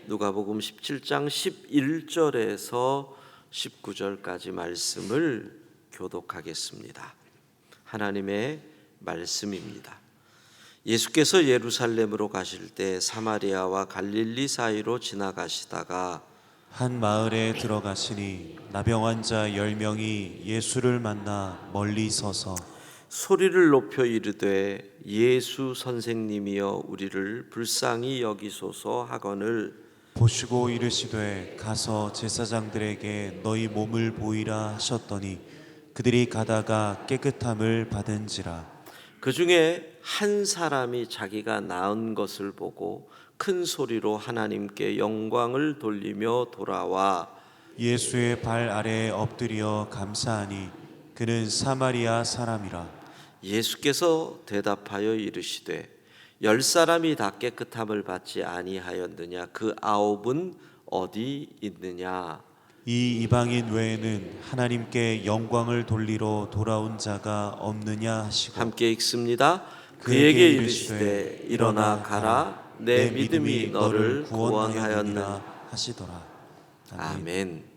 누가복음 17장 11절에서 19절까지 말씀을 교독하겠습니다. 하나님의 말씀입니다. 예수께서 예루살렘으로 가실 때 사마리아와 갈릴리 사이로 지나가시다가 한 마을에 들어가시니 나병 환자 10명이 예수를 만나 멀리 서서 소리를 높여 이르되 예수 선생님이여 우리를 불쌍히 여기소서 하거늘 보시고 이르시되 가서 제사장들에게 너희 몸을 보이라 하셨더니 그들이 가다가 깨끗함을 받은지라. 그 중에 한 사람이 자기가 나은 것을 보고 큰 소리로 하나님께 영광을 돌리며 돌아와 예수의 발 아래에 엎드려 감사하니 그는 사마리아 사람이라. 예수께서 대답하여 이르시되 10사람이 다 깨끗함을 받지 아니하였느냐 그 9은 어디 있느냐. 이 이방인 외에는 하나님께 영광을 돌리러 돌아온 자가 없느냐 하시고 함께 읽습니다. 그에게 이르시되 일어나 가라 내 믿음이 너를 구원하였느니라 하시더라. 아멘.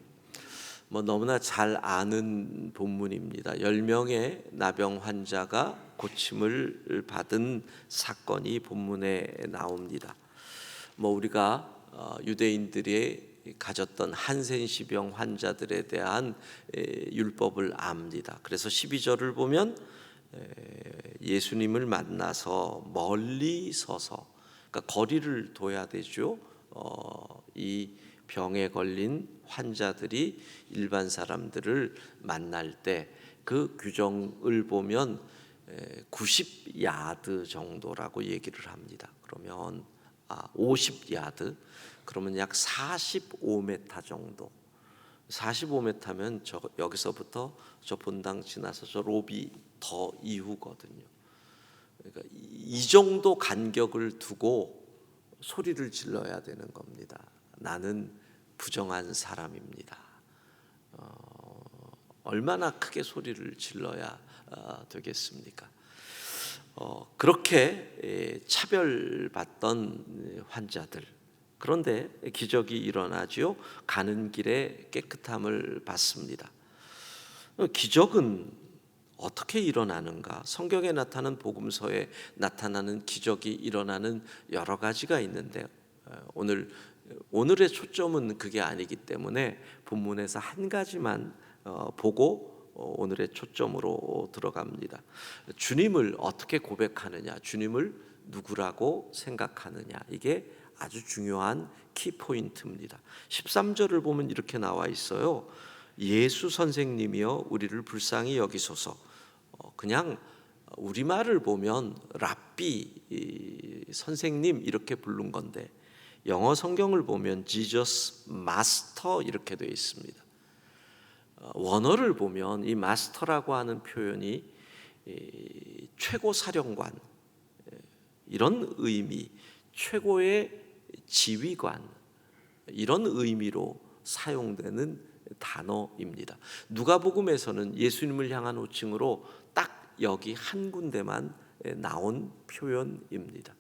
너무나 잘 아는 본문입니다. 10명의 나병 환자가 고침을 받은 사건이 본문에 나옵니다. 우리가 유대인들이 가졌던 한센시병 환자들에 대한 율법을 압니다. 그래서 12절을 보면 예수님을 만나서 멀리 서서, 그러니까 거리를 둬야 되죠. 이 병에 걸린 환자들이 일반 사람들을 만날 때 그 규정을 보면 90야드 정도라고 얘기를 합니다. 그러면 50야드, 그러면 약 45m 정도. 45m면 여기서부터 저 본당 지나서 저 로비 더 이후거든요. 그러니까 이 정도 간격을 두고 소리를 질러야 되는 겁니다. 나는 부정한 사람입니다. 얼마나 크게 소리를 질러야 되겠습니까? 그렇게 차별받던 환자들, 그런데 기적이 일어나지요. 가는 길에 깨끗함을 받습니다. 기적은 어떻게 일어나는가? 성경에 나타나는 복음서에 나타나는 기적이 일어나는 여러 가지가 있는데 오늘의 초점은 그게 아니기 때문에 본문에서 한 가지만 보고 오늘의 초점으로 들어갑니다. 주님을 어떻게 고백하느냐, 주님을 누구라고 생각하느냐, 이게 아주 중요한 키포인트입니다. 13절을 보면 이렇게 나와 있어요. 예수 선생님이여 우리를 불쌍히 여기소서. 그냥 우리말을 보면 랍비, 선생님 이렇게 부른 건데 영어 성경을 보면 Jesus Master 이렇게 되어 있습니다. 원어를 보면 이 마스터라고 하는 표현이 최고 사령관, 이런 의미, 최고의 지휘관, 이런 의미로 사용되는 단어입니다. 누가복음에서는 예수님을 향한 호칭으로 딱 여기 한 군데만 나온 표현입니다.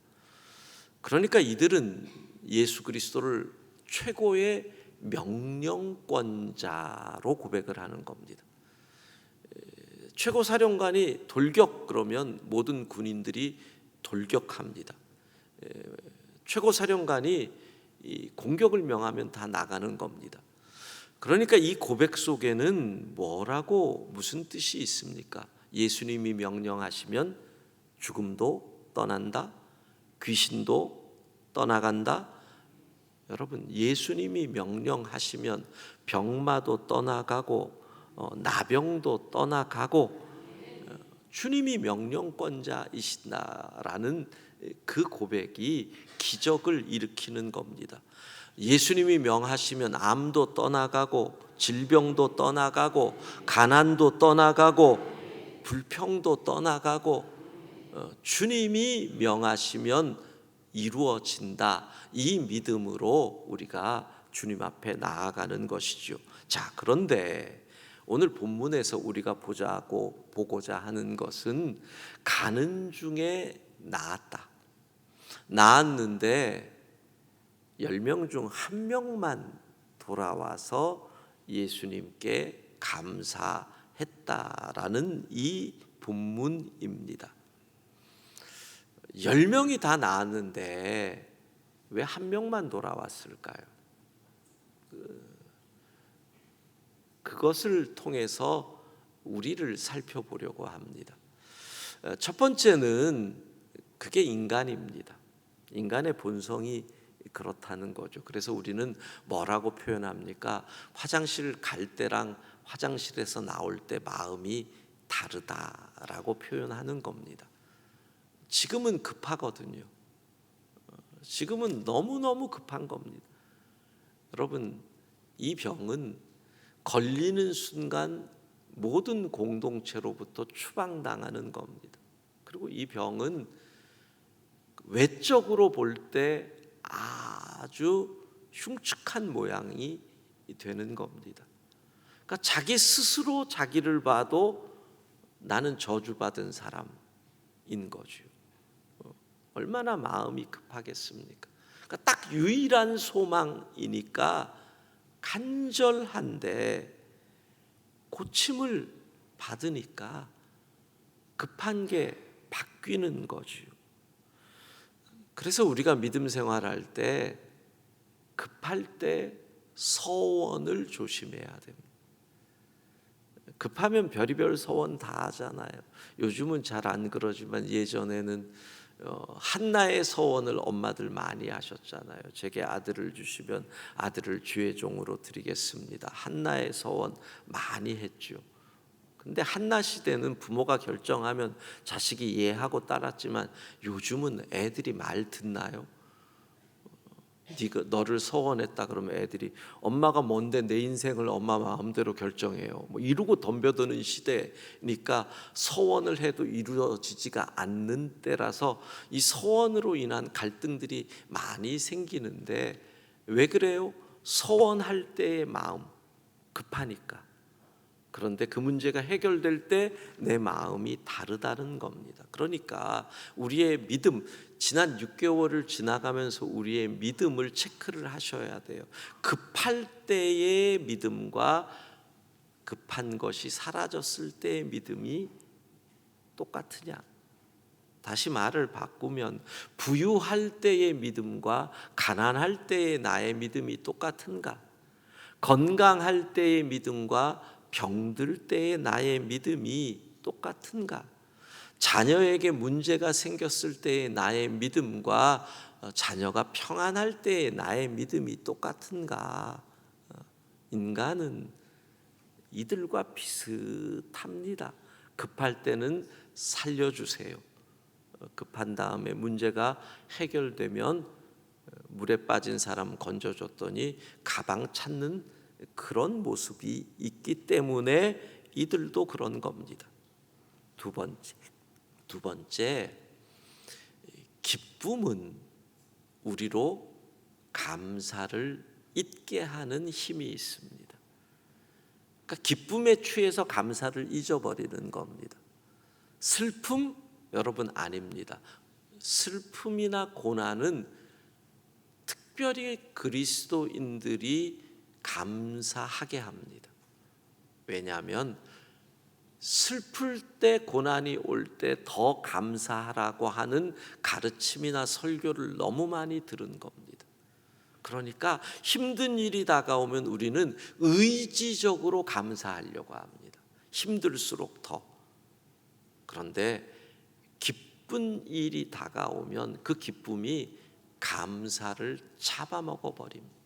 그러니까 이들은 예수 그리스도를 최고의 명령권자로 고백을 하는 겁니다. 최고 사령관이 돌격 그러면 모든 군인들이 돌격합니다. 최고 사령관이 공격을 명하면 다 나가는 겁니다. 그러니까 이 고백 속에는 뭐라고, 무슨 뜻이 있습니까? 예수님이 명령하시면 죽음도 떠난다, 귀신도 떠나간다. 여러분, 예수님이 명령하시면 병마도 떠나가고 나병도 떠나가고 주님이 명령권자이시다라는 그 고백이 기적을 일으키는 겁니다. 예수님이 명하시면 암도 떠나가고 질병도 떠나가고 가난도 떠나가고 불평도 떠나가고 주님이 명하시면 이루어진다. 이 믿음으로 우리가 주님 앞에 나아가는 것이죠. 자, 그런데 오늘 본문에서 우리가 보고자 하는 것은 가는 중에 나았는데 10명 중 1명만 돌아와서 예수님께 감사했다라는 이 본문입니다. 10명이 다 나왔는데 왜 1명만 돌아왔을까요? 그것을 통해서 우리를 살펴보려고 합니다. 첫 번째는 그게 인간입니다. 인간의 본성이 그렇다는 거죠. 그래서 우리는 뭐라고 표현합니까? 화장실 갈 때랑 화장실에서 나올 때 마음이 다르다라고 표현하는 겁니다. 지금은 급하거든요. 지금은 너무너무 급한 겁니다. 여러분, 이 병은 걸리는 순간 모든 공동체로부터 추방당하는 겁니다. 그리고 이 병은 외적으로 볼 때 아주 흉측한 모양이 되는 겁니다. 그러니까 자기 스스로 자기를 봐도 나는 저주받은 사람인 거죠. 얼마나 마음이 급하겠습니까? 그러니까 딱 유일한 소망이니까 간절한데 고침을 받으니까 급한 게 바뀌는 거죠. 그래서 우리가 믿음 생활할 때 급할 때 서원을 조심해야 됩니다. 급하면 별의별 서원 다 하잖아요. 요즘은 잘 안 그러지만 예전에는 한나의 서원을 엄마들 많이 하셨잖아요. 제게 아들을 주시면 아들을 주의 종으로 드리겠습니다. 한나의 서원 많이 했죠. 근데 한나 시대는 부모가 결정하면 자식이 이해하고 따랐지만 요즘은 애들이 말 듣나요? 네가 너를 서원했다 그러면 애들이 엄마가 뭔데 내 인생을 엄마 마음대로 결정해요. 뭐 이러고 덤벼드는 시대니까 서원을 해도 이루어지지가 않는 때라서 이 서원으로 인한 갈등들이 많이 생기는데 왜 그래요? 서원할 때의 마음 급하니까. 그런데 그 문제가 해결될 때 내 마음이 다르다는 겁니다. 그러니까 우리의 믿음, 지난 6개월을 지나가면서 우리의 믿음을 체크를 하셔야 돼요. 급할 때의 믿음과 급한 것이 사라졌을 때의 믿음이 똑같으냐? 다시 말을 바꾸면 부유할 때의 믿음과 가난할 때의 나의 믿음이 똑같은가? 건강할 때의 믿음과 병들 때의 나의 믿음이 똑같은가? 자녀에게 문제가 생겼을 때의 나의 믿음과 자녀가 평안할 때의 나의 믿음이 똑같은가? 인간은 이들과 비슷합니다. 급할 때는 살려주세요. 급한 다음에 문제가 해결되면 물에 빠진 사람 건져줬더니 가방 찾는 그런 모습이 있기 때문에 이들도 그런 겁니다. 두 번째, 기쁨은 우리로 감사를 잊게 하는 힘이 있습니다. 그러니까 기쁨에 취해서 감사를 잊어버리는 겁니다. 슬픔 여러분 아닙니다. 슬픔이나 고난은 특별히 그리스도인들이 감사하게 합니다. 왜냐하면 슬플 때 고난이 올 때 더 감사하라고 하는 가르침이나 설교를 너무 많이 들은 겁니다. 그러니까 힘든 일이 다가오면 우리는 의지적으로 감사하려고 합니다. 힘들수록 더. 그런데 기쁜 일이 다가오면 그 기쁨이 감사를 잡아먹어 버립니다.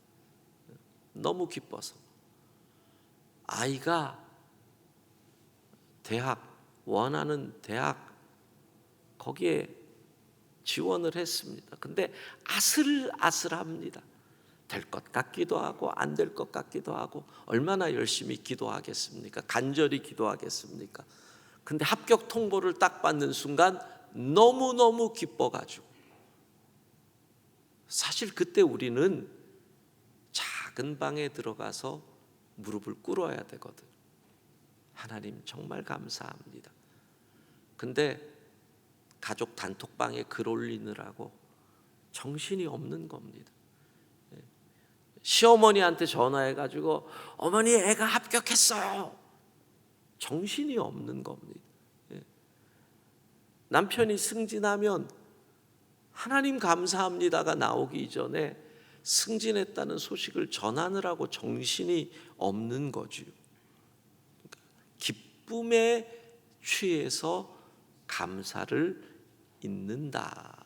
너무 기뻐서 아이가 원하는 대학 거기에 지원을 했습니다. 근데 아슬아슬합니다. 될 것 같기도 하고 안 될 것 같기도 하고 얼마나 열심히 기도하겠습니까? 간절히 기도하겠습니까? 근데 합격 통보를 딱 받는 순간 너무너무 기뻐가지고 사실 그때 우리는 작은 방에 들어가서 무릎을 꿇어야 되거든. 하나님 정말 감사합니다. 근데 가족 단톡방에 글 올리느라고 정신이 없는 겁니다. 시어머니한테 전화해가지고 어머니 애가 합격했어요. 정신이 없는 겁니다. 남편이 승진하면 하나님 감사합니다가 나오기 전에 승진했다는 소식을 전하느라고 정신이 없는 거지요. 기쁨에 취해서 감사를 잊는다.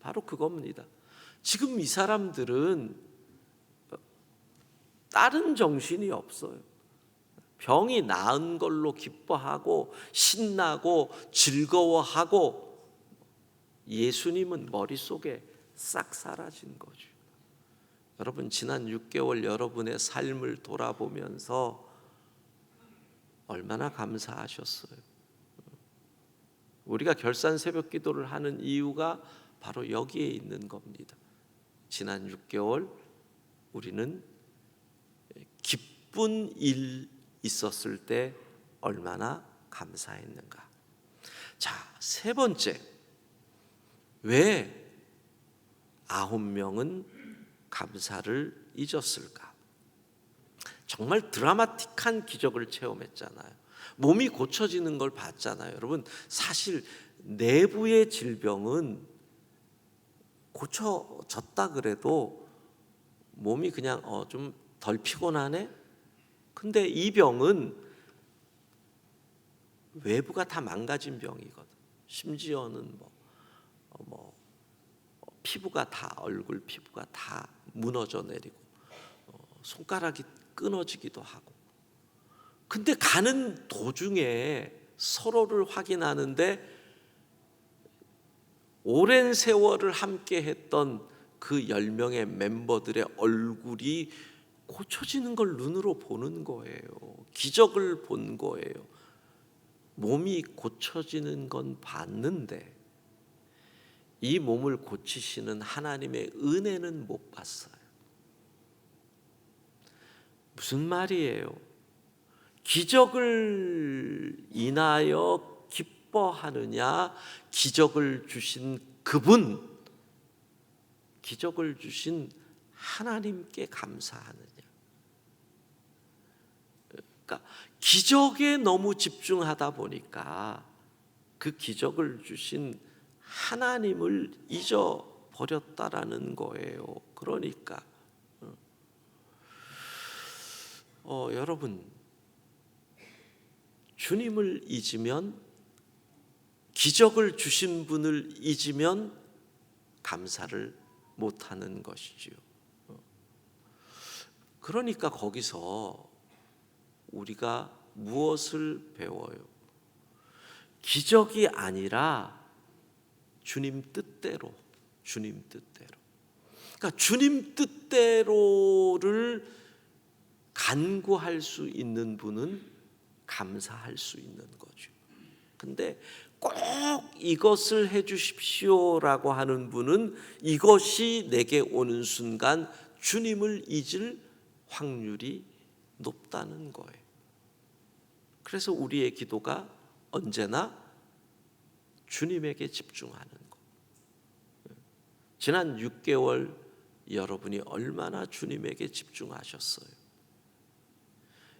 바로 그겁니다. 지금 이 사람들은 다른 정신이 없어요. 병이 나은 걸로 기뻐하고 신나고 즐거워하고 예수님은 머릿속에 싹 사라진 거죠. 여러분, 지난 6개월 여러분의 삶을 돌아보면서 얼마나 감사하셨어요? 우리가 결산 새벽 기도를 하는 이유가 바로 여기에 있는 겁니다. 지난 6개월 우리는 기쁜 일 있었을 때 얼마나 감사했는가. 자, 세 번째, 왜 9명은 감사를 잊었을까? 정말 드라마틱한 기적을 체험했잖아요. 몸이 고쳐지는 걸 봤잖아요. 여러분, 사실 내부의 질병은 고쳐졌다 그래도 몸이 그냥 좀 덜 피곤하네? 근데 이 병은 외부가 다 망가진 병이거든. 심지어는 피부가 다, 얼굴 피부가 다 무너져 내리고 손가락이 끊어지기도 하고. 근데 가는 도중에 서로를 확인하는데 오랜 세월을 함께 했던 그 10명의 멤버들의 얼굴이 고쳐지는 걸 눈으로 보는 거예요. 기적을 본 거예요. 몸이 고쳐지는 건 봤는데 이 몸을 고치시는 하나님의 은혜는 못 봤어요. 무슨 말이에요? 기적을 인하여 기뻐하느냐, 기적을 주신 그분, 기적을 주신 하나님께 감사하느냐. 그러니까 기적에 너무 집중하다 보니까 그 기적을 주신 하나님을 잊어버렸다라는 거예요. 그러니까 여러분, 주님을 잊으면, 기적을 주신 분을 잊으면 감사를 못하는 것이지요. 그러니까 거기서 우리가 무엇을 배워요? 기적이 아니라 주님 뜻대로, 주님 뜻대로. 그러니까 주님 뜻대로를 간구할 수 있는 분은 감사할 수 있는 거죠. 근데 꼭 이것을 해 주십시오라고 하는 분은 이것이 내게 오는 순간 주님을 잊을 확률이 높다는 거예요. 그래서 우리의 기도가 언제나 주님에게 집중하는 것. 지난 6개월 여러분이 얼마나 주님에게 집중하셨어요?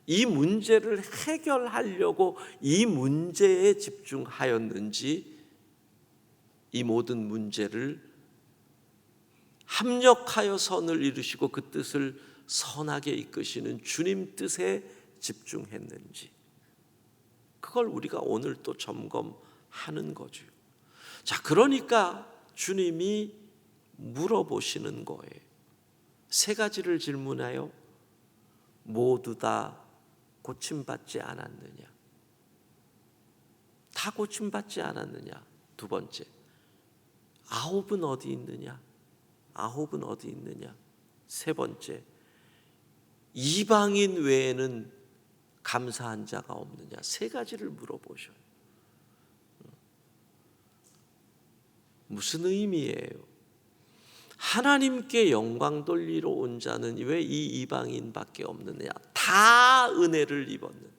이 문제를 해결하려고 이 문제에 집중하였는지, 이 모든 문제를 합력하여 선을 이루시고 그 뜻을 선하게 이끄시는 주님 뜻에 집중했는지, 그걸 우리가 오늘 또 점검하는 거죠. 자, 그러니까 주님이 물어보시는 거예요. 세 가지를 질문하여 모두 다 고침받지 않았느냐? 다 고침받지 않았느냐? 두 번째, 9은 어디 있느냐? 9은 어디 있느냐? 세 번째, 이방인 외에는 감사한 자가 없느냐? 세 가지를 물어보셔요. 무슨 의미예요? 하나님께 영광 돌리러 온 자는 왜 이 이방인밖에 없느냐? 다 은혜를 입었는데,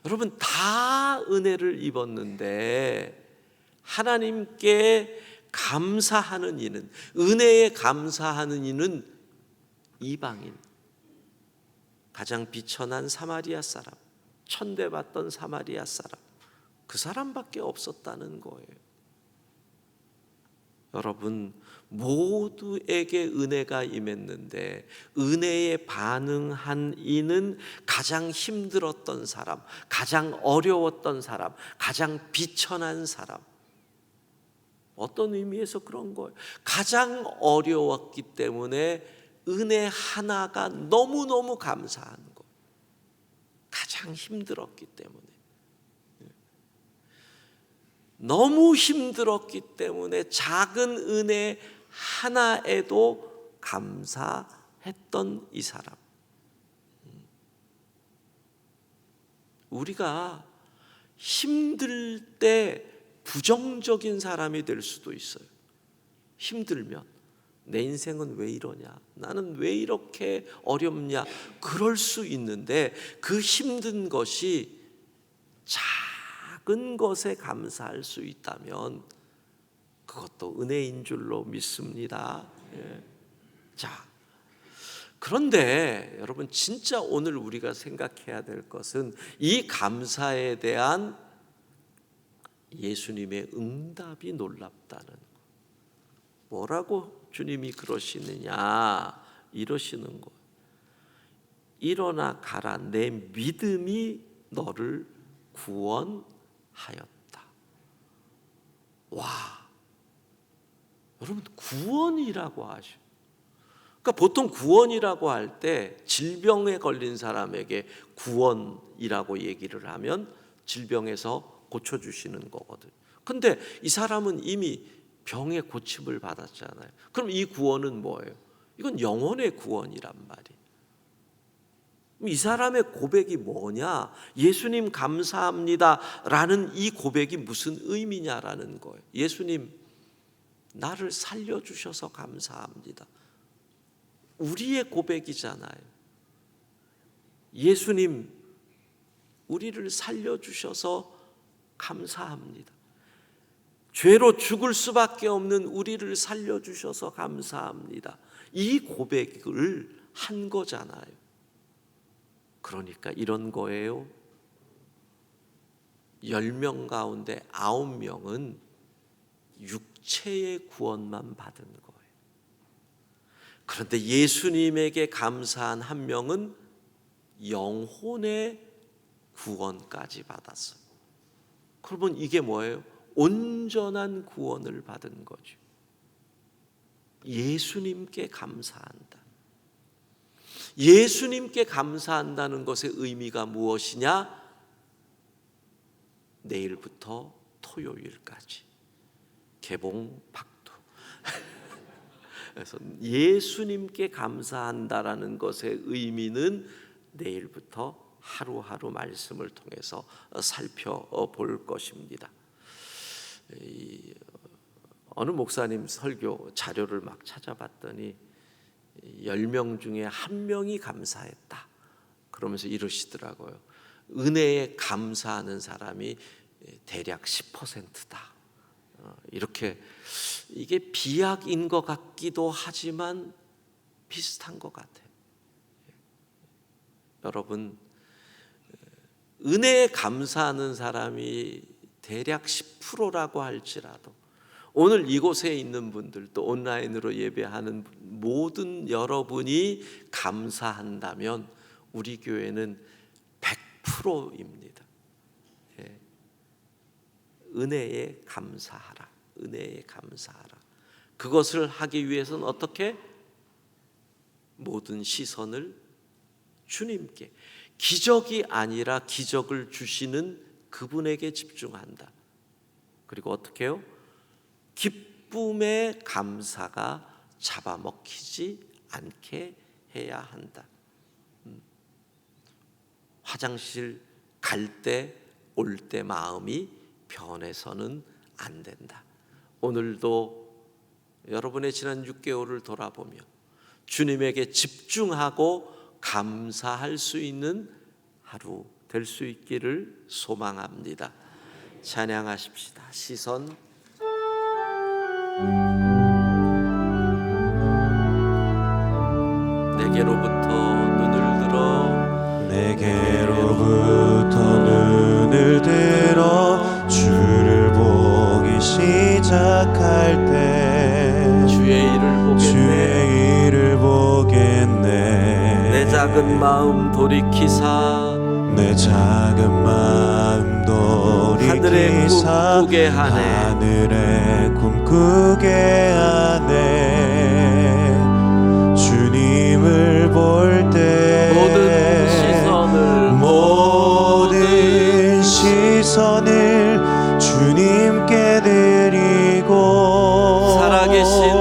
여러분, 다 은혜를 입었는데 하나님께 감사하는 이는, 은혜에 감사하는 이는 이방인, 가장 비천한 사마리아 사람, 천대받던 사마리아 사람, 그 사람밖에 없었다는 거예요. 여러분, 모두에게 은혜가 임했는데 은혜에 반응한 이는 가장 힘들었던 사람, 가장 어려웠던 사람, 가장 비천한 사람. 어떤 의미에서 그런 거예요? 가장 어려웠기 때문에 은혜 하나가 너무너무 감사한 거예요. 가장 힘들었기 때문에. 너무 힘들었기 때문에 작은 은혜 하나에도 감사했던 이 사람. 우리가 힘들 때 부정적인 사람이 될 수도 있어요. 힘들면 내 인생은 왜 이러냐, 나는 왜 이렇게 어렵냐, 그럴 수 있는데 그 힘든 것이 작은 것에 감사할 수 있다면 그것도 은혜인 줄로 믿습니다. 자, 그런데 여러분, 진짜 오늘 우리가 생각해야 될 것은 이 감사에 대한 예수님의 응답이 놀랍다는 거. 뭐라고 주님이 그러시느냐, 이러시는 거예요. 일어나 가라, 내 믿음이 너를 구원하였다. 와, 여러분, 구원이라고 하셔. 그러니까 보통 구원이라고 할 때 질병에 걸린 사람에게 구원이라고 얘기를 하면 질병에서 고쳐주시는 거거든. 근데 이 사람은 이미 병의 고침을 받았잖아요. 그럼 이 구원은 뭐예요? 이건 영혼의 구원이란 말이에요. 이 사람의 고백이 뭐냐? 예수님 감사합니다 라는 이 고백이 무슨 의미냐라는 거예요. 예수님, 나를 살려주셔서 감사합니다. 우리의 고백이잖아요. 예수님, 우리를 살려주셔서 감사합니다. 죄로 죽을 수밖에 없는 우리를 살려주셔서 감사합니다. 이 고백을 한 거잖아요. 그러니까 이런 거예요. 10명 가운데 9명은 육체의 구원만 받은 거예요. 그런데 예수님에게 감사한 한 명은 영혼의 구원까지 받았어요. 그러면 이게 뭐예요? 온전한 구원을 받은 거죠. 예수님께 감사한다. 예수님께 감사한다는 것의 의미가 무엇이냐? 내일부터 토요일까지 개봉박두. 그래서 예수님께 감사한다라는 것의 의미는 내일부터 하루하루 말씀을 통해서 살펴볼 것입니다. 어느 목사님 설교 자료를 막 찾아봤더니 10명 중에 1명이 감사했다. 그러면서 이러시더라고요. 은혜에 감사하는 사람이 대략 10%다. 이렇게, 이게 비약인 것 같기도 하지만 비슷한 것 같아요. 여러분, 은혜에 감사하는 사람이 대략 10%라고 할지라도 오늘 이곳에 있는 분들, 또 온라인으로 예배하는 모든 여러분이 감사한다면 우리 교회는 100%입니다. 은혜에 감사하라. 은혜에 감사하라. 그것을 하기 위해서는 어떻게? 모든 시선을 주님께, 기적이 아니라 기적을 주시는 그분에게 집중한다. 그리고 어떻게 해요? 기쁨의 감사가 잡아먹히지 않게 해야 한다. 화장실 갈 때, 올 때 마음이 변해서는 안 된다. 오늘도 여러분의 지난 6개월을 돌아보며 주님에게 집중하고 감사할 수 있는 하루 될 수 있기를 소망합니다. 찬양하십시다. 시선 내게 내게로부터 눈을 들어 내게로부터 눈을 들어 주를 보기 시작할 때 주의 일을 보겠네. 주의 일을 보겠네. 내 작은 마음 돌이키사 내 작은 마음 하늘에 돌이키사 꿈꾸게 하네. 하늘에 꿈꾸게 하네. 주님을 볼 때 모든 시선을 주님께 드리고 살아계신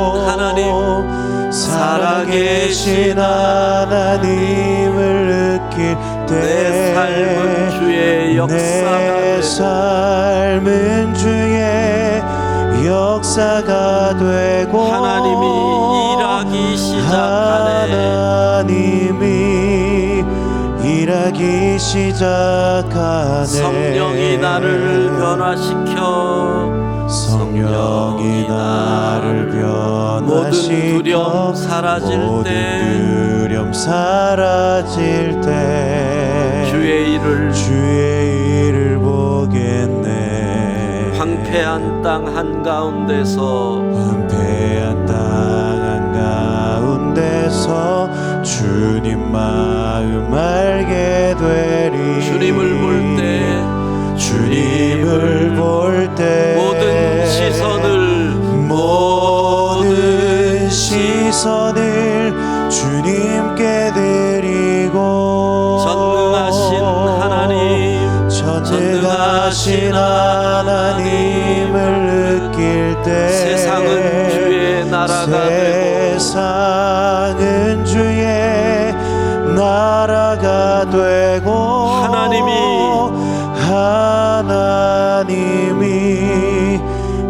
하나님을 느낄 내 삶은 주의 역사가 되고 하나님이 일하기 시작하네. 성령이 나를 변화시켜 모든 두려움 사라질 때 주의 일을 보겠네. 황폐한 땅 한가운데서 주님 마음 알게 되리. 주님을 볼 때 모든 시선을 주님께 드리고 전능하신 하나님을 느낄 때 세상은 주의 나라가 되고 하나님이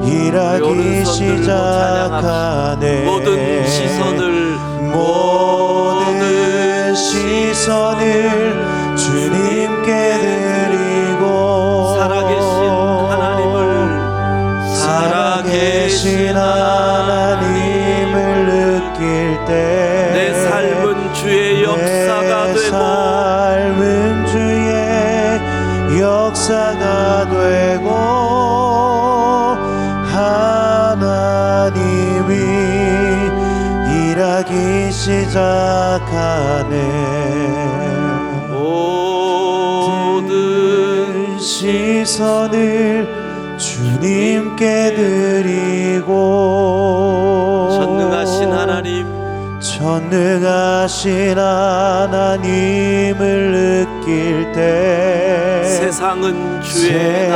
일하기 시작하네. 모든 시선을 주님께 드리고 살아계신 하나님을 느낄 때 내 삶은 주의 역사가 되고 하나님이 일하기 시작하네. 모든 시선을 주님께 드리고 전능하신 하나님을 느낄 때 세상은 주의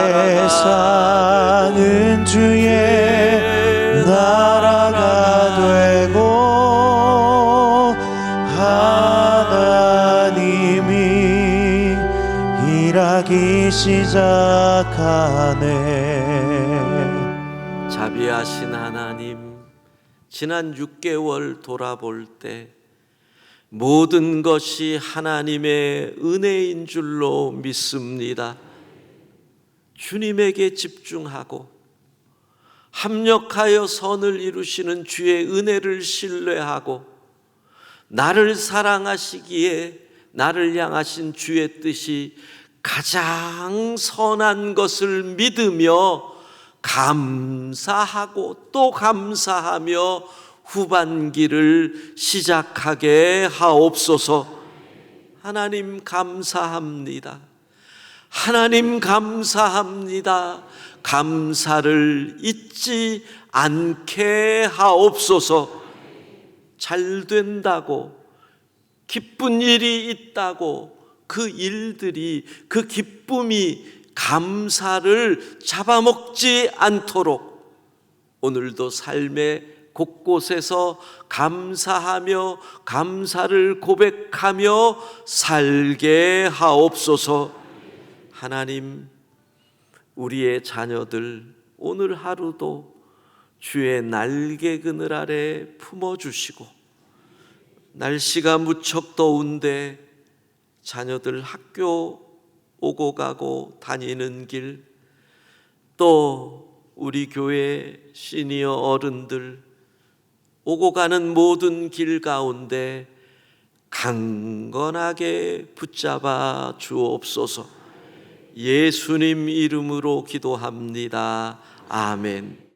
나라가 되고 하나님이 일하기 시작하네. 자비하신 하나님, 지난 6개월 돌아볼 때 모든 것이 하나님의 은혜인 줄로 믿습니다. 주님에게 집중하고 합력하여 선을 이루시는 주의 은혜를 신뢰하고 나를 사랑하시기에 나를 향하신 주의 뜻이 가장 선한 것을 믿으며 감사하고 또 감사하며 후반기를 시작하게 하옵소서. 하나님 감사합니다. 하나님 감사합니다. 감사를 잊지 않게 하옵소서. 잘 된다고, 기쁜 일이 있다고, 그 일들이, 그 기쁨이 감사를 잡아먹지 않도록 오늘도 삶의 곳곳에서 감사하며 감사를 고백하며 살게 하옵소서. 하나님, 우리의 자녀들 오늘 하루도 주의 날개 그늘 아래 품어주시고, 날씨가 무척 더운데 자녀들 학교 오고 가고 다니는 길, 또 우리 교회 시니어 어른들 오고 가는 모든 길 가운데 강건하게 붙잡아 주옵소서. 예수님 이름으로 기도합니다. 아멘.